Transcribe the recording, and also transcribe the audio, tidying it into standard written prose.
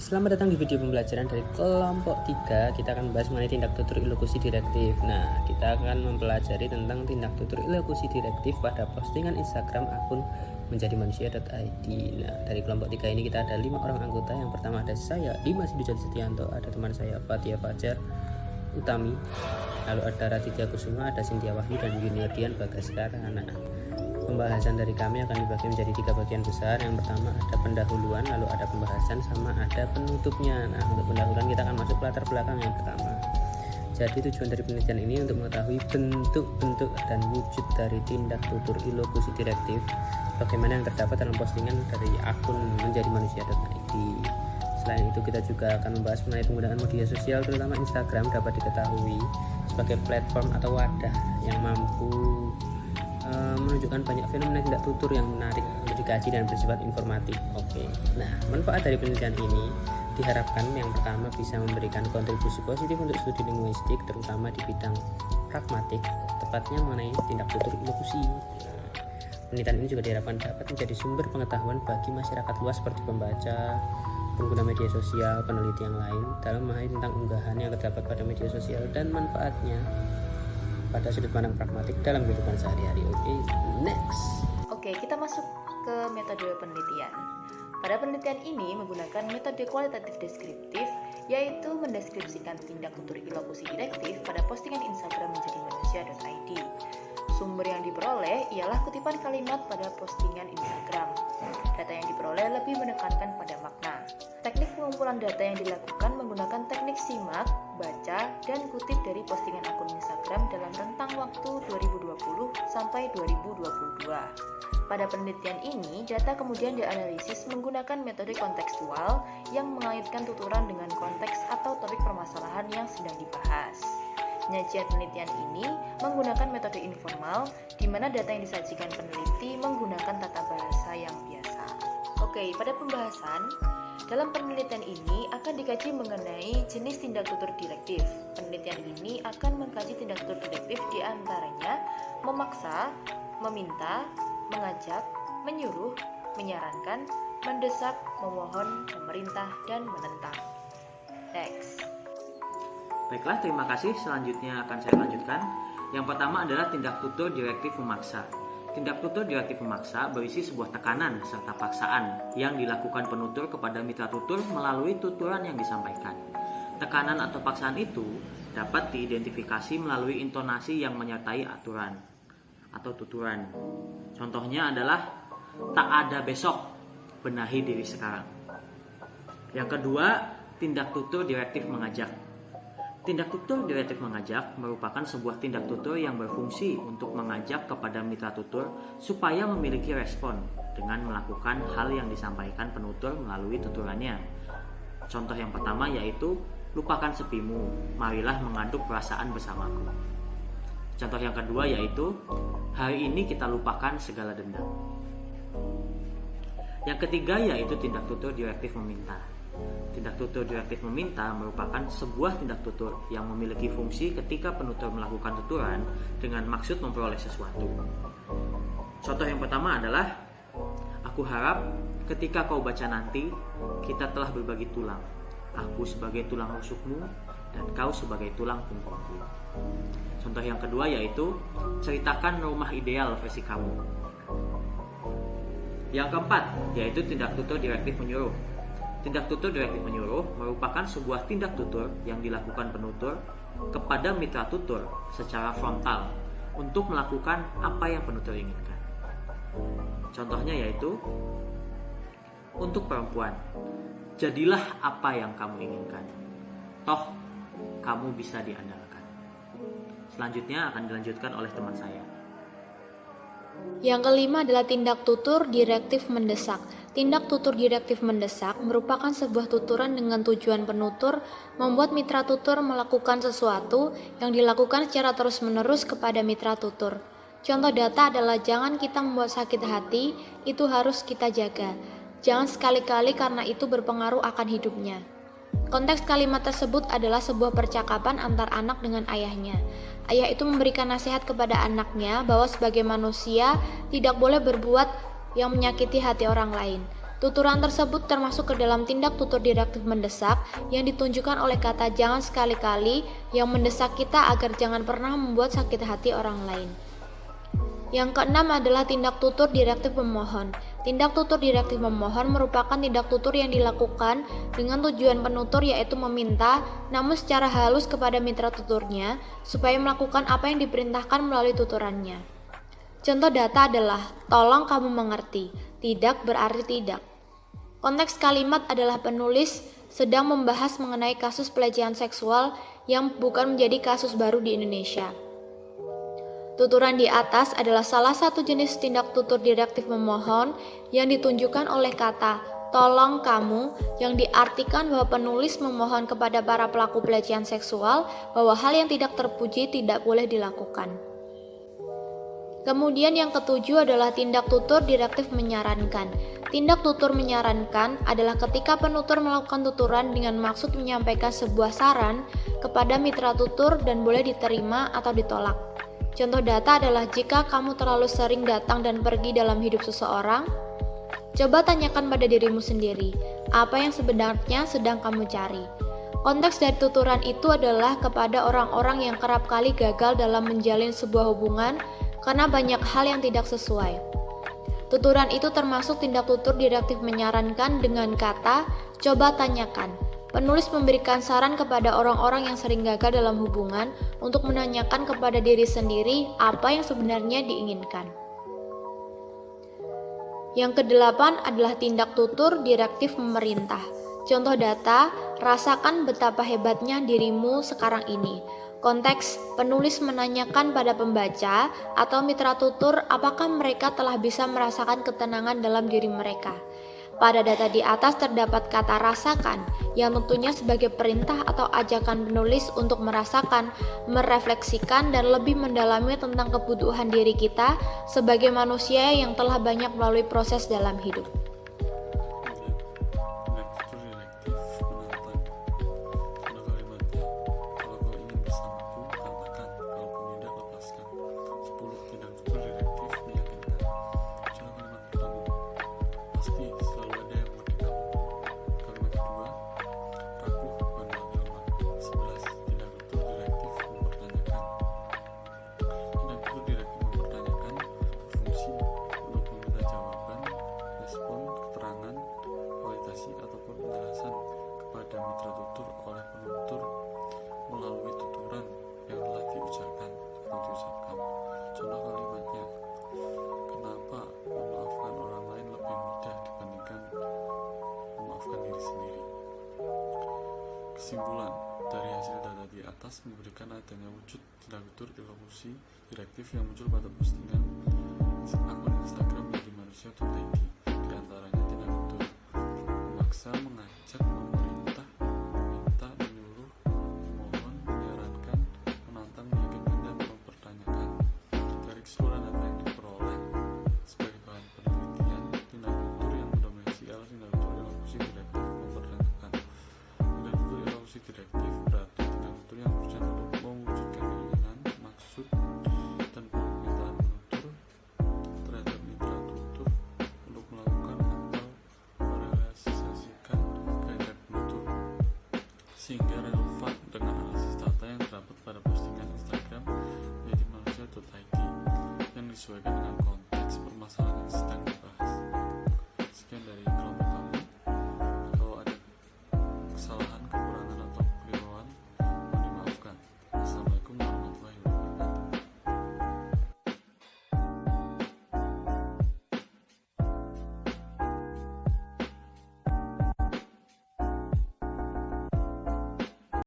Selamat datang di video pembelajaran dari kelompok 3. Kita akan membahas mengenai tindak tutur ilokusi direktif. Nah, kita akan mempelajari tentang tindak tutur ilokusi direktif pada postingan Instagram akun menjadimanusia.id. Nah, dari kelompok 3 ini kita ada 5 orang anggota. Yang pertama ada saya, Dimas Dujal Setianto, ada teman saya Fatia Fajar Utami, lalu ada Raditya Kusuma, ada Cynthia Wahyu, dan Yuniardian Bagaskara. Nah, pembahasan dari kami akan dibagi menjadi 3 bagian besar. Yang pertama ada pendahuluan, lalu ada pembahasan, sama ada penutupnya. Nah, untuk pendahuluan kita akan masuk latar belakang yang pertama. Jadi tujuan dari penelitian ini untuk mengetahui bentuk-bentuk dan wujud dari tindak tutur ilokusi direktif, bagaimana yang terdapat dalam postingan dari akun menjadimanusia.id. Selain itu kita juga akan membahas mengenai penggunaan media sosial, terutama Instagram dapat diketahui sebagai platform atau wadah yang mampu menunjukkan banyak fenomena tindak tutur yang menarik untuk dikaji dan bersifat informatif. Oke. Nah, manfaat dari penelitian ini diharapkan yang pertama bisa memberikan kontribusi positif untuk studi linguistik, terutama di bidang pragmatik, tepatnya mengenai tindak tutur ilokusi. Penelitian ini juga diharapkan dapat menjadi sumber pengetahuan bagi masyarakat luas seperti pembaca, pengguna media sosial, peneliti yang lain dalam memahami tentang unggahan yang terdapat pada media sosial dan manfaatnya pada sudut pandang pragmatik dalam kehidupan sehari-hari. Oke, next. Oke, kita masuk ke metode penelitian. Pada penelitian ini menggunakan metode kualitatif deskriptif, yaitu mendeskripsikan tindak tutur ilokusi direktif pada postingan Instagram menjadimanusia.id. Sumber yang diperoleh ialah kutipan kalimat pada postingan Instagram. Data yang diperoleh lebih menekankan pada makna. Teknik pengumpulan data yang dilakukan menggunakan teknik simak, baca, dan kutip dari postingan akun Instagram dalam rentang waktu 2020 sampai 2022. Pada penelitian ini, data kemudian dianalisis menggunakan metode kontekstual yang mengaitkan tuturan dengan konteks atau topik permasalahan yang sedang dibahas. Penyajian penelitian ini menggunakan metode informal, di mana data yang disajikan peneliti menggunakan tata bahasa yang biasa. Oke, pada pembahasan, dalam penelitian ini akan dikaji mengenai jenis tindak tutur direktif. Penelitian ini akan mengkaji tindak tutur direktif diantaranya memaksa, meminta, mengajak, menyuruh, menyarankan, mendesak, memohon, memerintah, dan menentang. Next. Baiklah, terima kasih. Selanjutnya akan saya lanjutkan. Yang pertama adalah tindak tutur direktif memaksa. Tindak tutur direktif memaksa berisi sebuah tekanan serta paksaan yang dilakukan penutur kepada mitra tutur melalui tuturan yang disampaikan. Tekanan atau paksaan itu dapat diidentifikasi melalui intonasi yang menyertai aturan atau tuturan. Contohnya adalah tak ada besok, benahi diri sekarang. Yang kedua, tindak tutur direktif mengajak. Tindak tutur direktif mengajak merupakan sebuah tindak tutur yang berfungsi untuk mengajak kepada mitra tutur supaya memiliki respon dengan melakukan hal yang disampaikan penutur melalui tuturannya. Contoh yang pertama yaitu, lupakan sepimu, marilah mengaduk perasaan bersamaku. Contoh yang kedua yaitu, hari ini kita lupakan segala dendam. Yang ketiga yaitu tindak tutur direktif meminta. Tindak tutur direktif meminta merupakan sebuah tindak tutur yang memiliki fungsi ketika penutur melakukan tuturan dengan maksud memperoleh sesuatu. Contoh yang pertama adalah, aku harap ketika kau baca nanti, kita telah berbagi tulang. Aku sebagai tulang rusukmu dan kau sebagai tulang punggungku. Contoh yang kedua yaitu, ceritakan rumah ideal versi kamu. Yang keempat yaitu tindak tutur direktif menyuruh. Tindak tutur direktif menyuruh merupakan sebuah tindak tutur yang dilakukan penutur kepada mitra tutur secara frontal untuk melakukan apa yang penutur inginkan. Contohnya yaitu, untuk perempuan, jadilah apa yang kamu inginkan. Toh, kamu bisa diandalkan. Selanjutnya akan dilanjutkan oleh teman saya. Yang kelima adalah tindak tutur direktif mendesak. Tindak tutur direktif mendesak merupakan sebuah tuturan dengan tujuan penutur membuat mitra tutur melakukan sesuatu yang dilakukan secara terus-menerus kepada mitra tutur. Contoh data adalah, jangan kita membuat sakit hati, itu harus kita jaga. Jangan sekali-kali karena itu berpengaruh akan hidupnya. Konteks kalimat tersebut adalah sebuah percakapan antar anak dengan ayahnya. Ayah itu memberikan nasihat kepada anaknya bahwa sebagai manusia tidak boleh berbuat yang menyakiti hati orang lain. Tuturan tersebut termasuk ke dalam tindak tutur direktif mendesak yang ditunjukkan oleh kata jangan sekali-kali yang mendesak kita agar jangan pernah membuat sakit hati orang lain. Yang keenam adalah tindak tutur direktif pemohon. Tindak tutur direktif pemohon merupakan tindak tutur yang dilakukan dengan tujuan penutur yaitu meminta, namun secara halus kepada mitra tuturnya supaya melakukan apa yang diperintahkan melalui tuturannya. Contoh data adalah, tolong kamu mengerti, tidak berarti tidak. Konteks kalimat adalah penulis sedang membahas mengenai kasus pelecehan seksual yang bukan menjadi kasus baru di Indonesia. Tuturan di atas adalah salah satu jenis tindak tutur direktif memohon yang ditunjukkan oleh kata tolong kamu yang diartikan bahwa penulis memohon kepada para pelaku pelecehan seksual bahwa hal yang tidak terpuji tidak boleh dilakukan. Kemudian yang ketujuh adalah tindak tutur direktif menyarankan. Tindak tutur menyarankan adalah ketika penutur melakukan tuturan dengan maksud menyampaikan sebuah saran kepada mitra tutur dan boleh diterima atau ditolak. Contoh data adalah jika kamu terlalu sering datang dan pergi dalam hidup seseorang, coba tanyakan pada dirimu sendiri, apa yang sebenarnya sedang kamu cari. Konteks dari tuturan itu adalah kepada orang-orang yang kerap kali gagal dalam menjalin sebuah hubungan karena banyak hal yang tidak sesuai. Tuturan itu termasuk tindak tutur direktif menyarankan dengan kata coba tanyakan. Penulis memberikan saran kepada orang-orang yang sering gagal dalam hubungan untuk menanyakan kepada diri sendiri apa yang sebenarnya diinginkan. Yang kedelapan adalah tindak tutur direktif memerintah. Contoh data, rasakan betapa hebatnya dirimu sekarang ini. Konteks, penulis menanyakan pada pembaca atau mitra tutur apakah mereka telah bisa merasakan ketenangan dalam diri mereka. Pada data di atas terdapat kata rasakan, yang tentunya sebagai perintah atau ajakan penulis untuk merasakan, merefleksikan, dan lebih mendalami tentang kebutuhan diri kita sebagai manusia yang telah banyak melalui proses dalam hidup. Kesimpulan dari hasil data di atas memberikan adanya wujud tindak tutur ilokusi direktif yang muncul pada postingan akun Instagram menjadi manusia.id. Di antaranya tindak tutur memaksa, mengajak, memerintah, meminta, menyuruh, memohon, menyarankan, menantang, meyakinkan, dan mempertanyakan. Dari keseluruhan data yang diperoleh sebagai bahan penelitian, tindak tutur yang mendominasi adalah tindak tutur ilokusi direktif mempertanyakan. Direktif berarti tindak tutur yang berusaha untuk mewujudkan keinginan, maksud, dan permintaan penutur terhadap mitra tutur untuk melakukan atau merealisasikan kehendak penutur sehingga relevan dengan analisis data yang terdapat pada postingan Instagram menjadi manusia.id yang disesuaikan